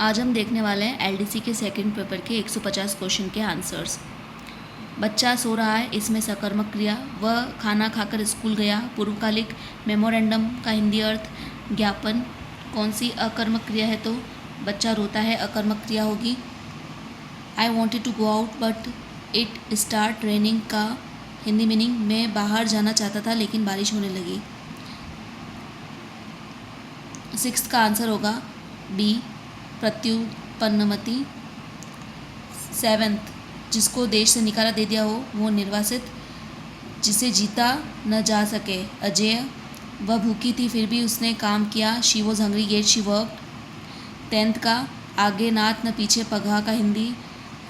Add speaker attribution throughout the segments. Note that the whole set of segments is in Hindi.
Speaker 1: आज हम देखने वाले हैं एलडीसी के सेकंड पेपर के 150 क्वेश्चन के आंसर्स। बच्चा सो रहा है, इसमें सकर्मक क्रिया। वह खाना खाकर स्कूल गया। पूर्वकालिक मेमोरेंडम का हिंदी अर्थ ज्ञापन। कौन सी अकर्मक क्रिया है? तो बच्चा रोता है अकर्मक क्रिया होगी। I wanted to go out but it start raining का हिंदी मीनिंग मैं बाहर जाना चाहता था लेकिन बारिश होने लगी। 6 का आंसर होगा बी प्रत्युत्पन्नमति। 7 जिसको देश से निकाला दे दिया हो वो निर्वासित। जिसे जीता न जा सके अजेय। वह भूखी थी फिर भी उसने काम किया। She was hungry yet she worked. 10 का आगे नाथ न पीछे पगहा का हिंदी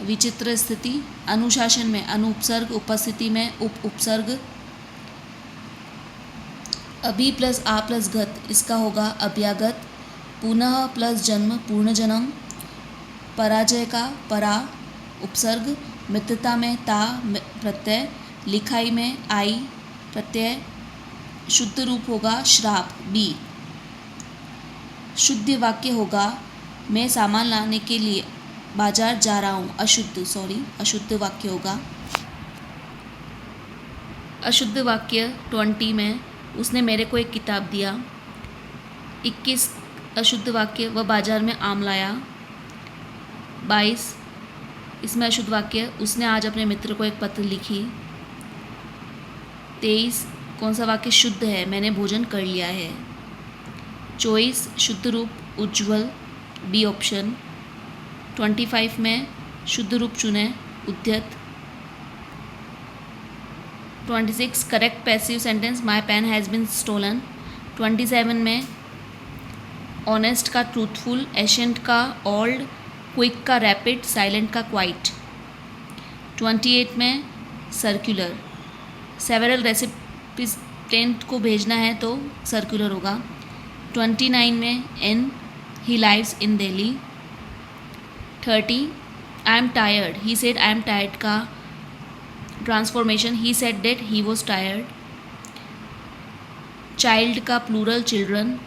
Speaker 1: विचित्र स्थिति। अनुशासन में अनुपसर्ग, उपस्थिति में उप उपसर्ग। अभी प्लस आ प्लस गत इसका होगा अभ्यागत। पुनः प्लस जन्म पूर्ण जन्म। पराजय का परा उपसर्ग। मित्रता में ता प्रत्यय। लिखाई में आई प्रत्यय। शुद्ध रूप होगा श्राप बी। शुद्ध वाक्य होगा मैं सामान लाने के लिए बाजार जा रहा हूँ। अशुद्ध वाक्य होगा। अशुद्ध वाक्य 20 में उसने मेरे को एक किताब दिया। 21 अशुद्ध वाक्य वह बाजार में आम लाया। 22 इसमें अशुद्ध वाक्य उसने आज अपने मित्र को एक पत्र लिखी। 23 कौन सा वाक्य शुद्ध है? मैंने भोजन कर लिया है। 24 शुद्ध रूप उज्ज्वल बी ऑप्शन। 25 में शुद्ध रूप चुने उद्यत। 26 correct passive sentence my pen has been stolen. 27 में ऑनेस्ट का ट्रूथफुल, एशियंट का ओल्ड, क्विक का रैपिड, साइलेंट का क्वाइट। 28 में सर्कुलर। सेवरल रेसिपिटेंट को भेजना है तो सर्कुलर होगा। 29 में इन he lives in Delhi. 30 I am tired he said I am tired का transformation he said that he was tired. Child का plural children.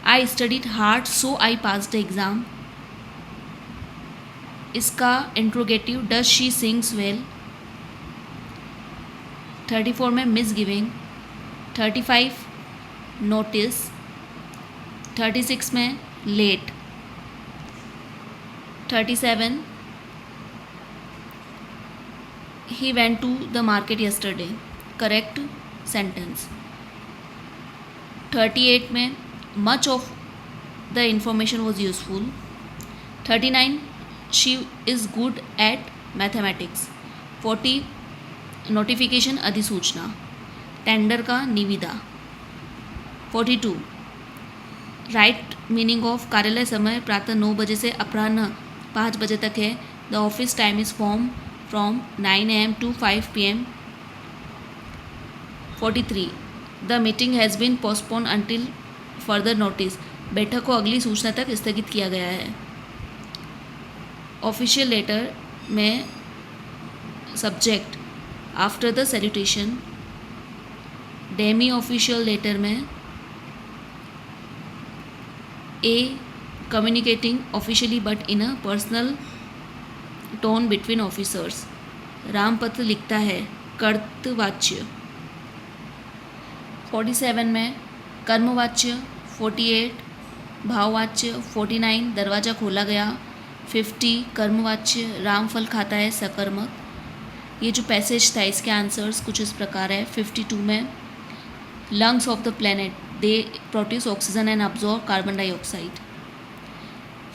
Speaker 1: I studied hard so I pass the exam. इसका interrogative does she sings well. 34 में मिस गिविंग। 35 नोटिस। 36 में late. 37 he went to the market yesterday correct sentence। 38 में much of the information was useful। 39 she is good at mathematics। 40 notification अधिसूचना। टेंडर का निविदा। 42 राइट मीनिंग ऑफ कार्यालय समय प्रातः 9 बजे से अपराह्न 5 बजे तक है। The office time is from 9 AM to 5 PM। 43 the meeting has been postponed until further notice। बैठक को अगली सूचना तक स्थगित किया गया है। ऑफिशियल लेटर में subject after the salutation. Demi official letter में a communicating officially but in a personal tone between officers. रामपत्र लिखता है कर्तवाच्य। 47 में कर्मवाच्य। 48 भाववाच्य। 49 दरवाज़ा खोला गया। 50 कर्मवाच्य रामफल खाता है सकर्मक। ये जो पैसेज था इसके आंसर्स कुछ इस प्रकार है। 52 में lungs of the planet they produce oxygen and absorb carbon dioxide.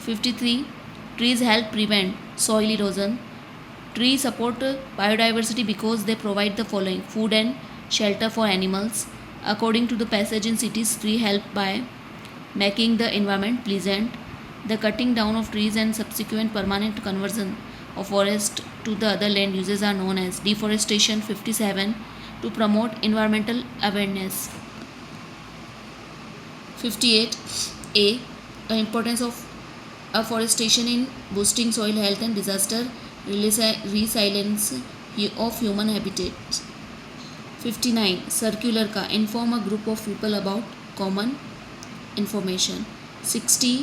Speaker 1: 53 trees help prevent soil erosion। Trees support biodiversity because they provide the following food and shelter for animals। According to the passage in cities, trees help by making the environment pleasant। The cutting down of trees and subsequent permanent conversion of forest to the other land uses are known as deforestation। 57 to promote environmental awareness। 58 A importance of afforestation in boosting soil health and disaster resilience of human habitats। 59 circular का inform a group of people about common information। 60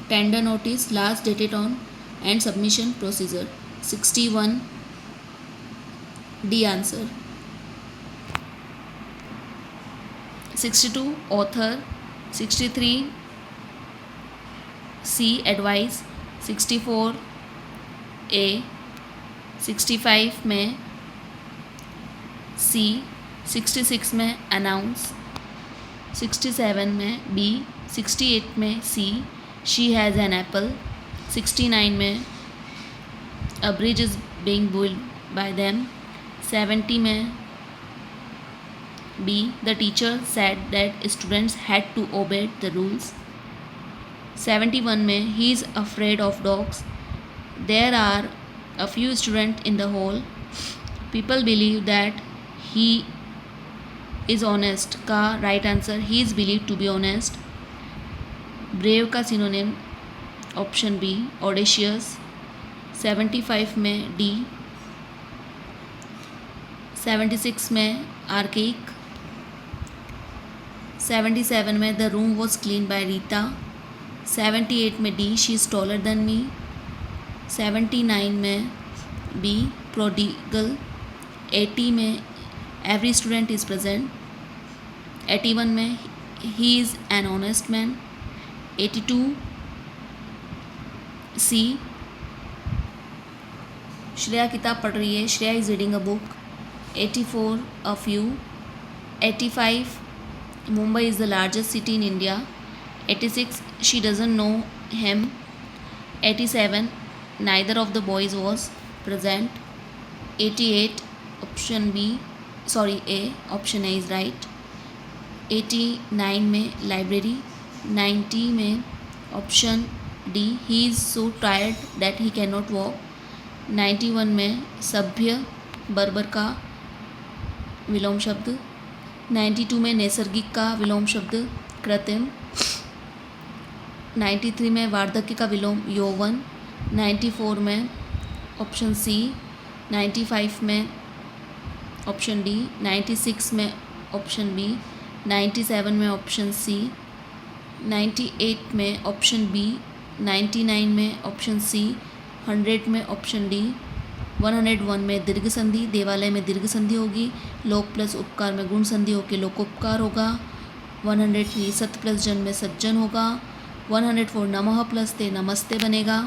Speaker 1: tender notice, last dated on and submission procedure. 61 D answer. 62 author. 63 C advice. 64 A. 65 में सी. 66 में अनाउंस. 67 में बी. 68 में C. She has an apple. 69 में a bridge is being build by them. 70 में B. The teacher said that students had to obey the rules. 71 में he is afraid of dogs. There are a few students in the hall. People believe that he is honest का right answer he is believed to be honest. brave का synonym option B audacious. 75 में D. 76 में archaic. 77 में the room was cleaned by Rita. 78 में D she is taller than me. 79 में बी प्रोडिगल. 80 में एवरी स्टूडेंट इज़ प्रेजेंट. 81 में he is an honest man. 82 सी. श्रेया किताब पढ़ रही है. Shreya is reading a book. 84 a few. 85 Mumbai is the largest city in India. 86 she doesn't know him. 87 neither of the boys was present. 88 option B sorry A option A is right. 89 में library. 90 में option D he is so tired that he cannot walk. 91 में सभ्य बर्बर का विलोम शब्द. 92 में नैसर्गिक का विलोम शब्द कृत्रिम. 93 में वार्धक्य का विलोम यौवन. 94 में ऑप्शन सी. 95 में ऑप्शन डी. 96 में ऑप्शन बी. 97 में ऑप्शन सी. 98 में ऑप्शन बी. 99 में ऑप्शन सी. 100 में ऑप्शन डी. 101 में दीर्घ संधि. देवालय में दीर्घ संधि होगी. लोक प्लस उपकार में गुण संधि होकर लोकोपकार होगा. 103 सत प्लस जन में सज्जन होगा. 104 नमः प्लस ते नमस्ते बनेगा.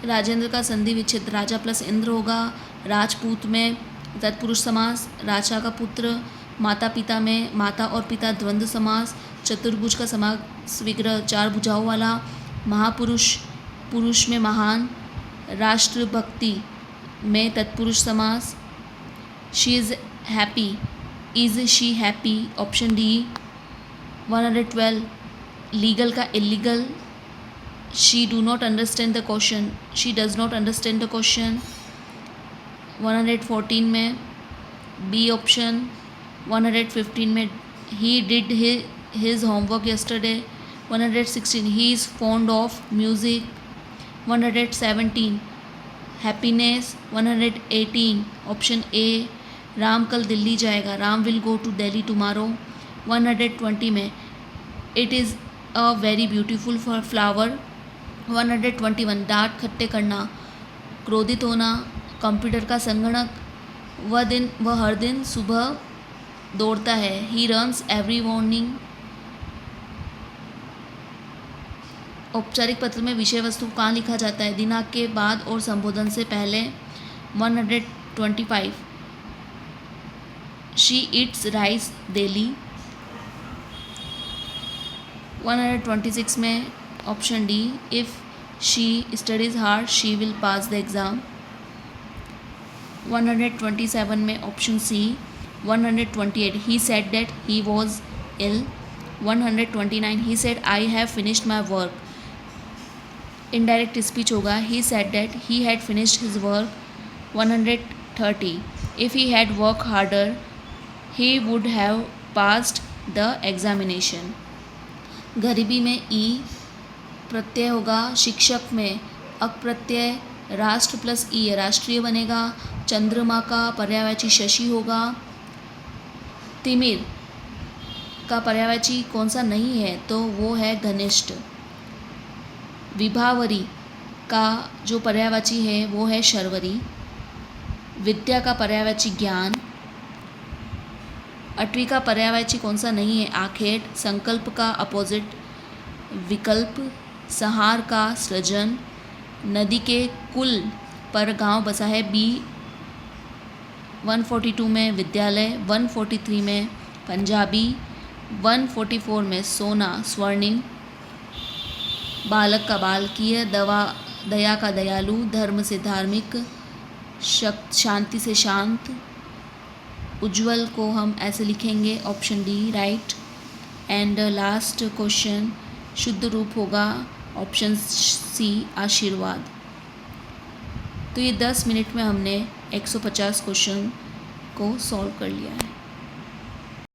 Speaker 1: राजेंद्र का संधि विच्छेद राजा प्लस इंद्र होगा. राजपूत में तत्पुरुष समास. राजा का पुत्र. माता पिता में माता और पिता द्वंद्व समास. चतुर्भुज का समास विग्रह 4 भुजाओं वाला. महापुरुष पुरुष में महान. राष्ट्रभक्ति में तत्पुरुष समास. She is happy. Is she happy option D. 112 legal का illegal. She do not understand the question. She does not understand the question. 114 में बी ऑप्शन. 115 में he did his homework yesterday. 116 he is fond of music. 117 happiness. 118 option A Ram कल दिल्ली जाएगा. Ram will go to Delhi tomorrow. 120 में it is a very beautiful flower. 121 डांट खट्टे करना. क्रोधित होना. कंप्यूटर का संगणक. वह हर दिन सुबह दौड़ता है. He runs every morning. औपचारिक पत्र में विषय वस्तु कहाँ लिखा जाता है? दिनांक के बाद और संबोधन से पहले. 125 शी ईट्स राइस डेली. 126 में option D if she studies hard she will pass the exam. 127 में option C. 128 he said that he was ill. 129 he said I have finished my work. Indirect speech होगा. He said that he had finished his work. 130 if he had work harder he would have passed the examination. गरीबी में ई प्रत्यय होगा. शिक्षक में अप्रत्यय राष्ट्र प्लस ई राष्ट्रीय बनेगा. चंद्रमा का पर्यायवाची शशि होगा. तिमिर का पर्यायवाची कौन सा नहीं है? तो वो है घनिष्ठ. विभावरी का जो पर्यायवाची है वो है शर्वरी। विद्या का पर्यायवाची ज्ञान। 8वीं का पर्यायवाची कौन सा नहीं है? आखेट। संकल्प का अपोजिट विकल्प। संहार का सृजन। नदी के कुल पर गांव बसा है बी। 142 में विद्यालय, 143 में पंजाबी, 144 में सोना स्वर्णिम। बालक का बालकीय, दया का दयालु, धर्म से धार्मिक, शांति से शांत। उज्जवल को हम ऐसे लिखेंगे option D right. And last question शुद्ध रूप होगा ऑप्शन सी आशीर्वाद। तो ये 10 मिनट में हमने 150 क्वेश्चन को सॉल्व कर लिया है।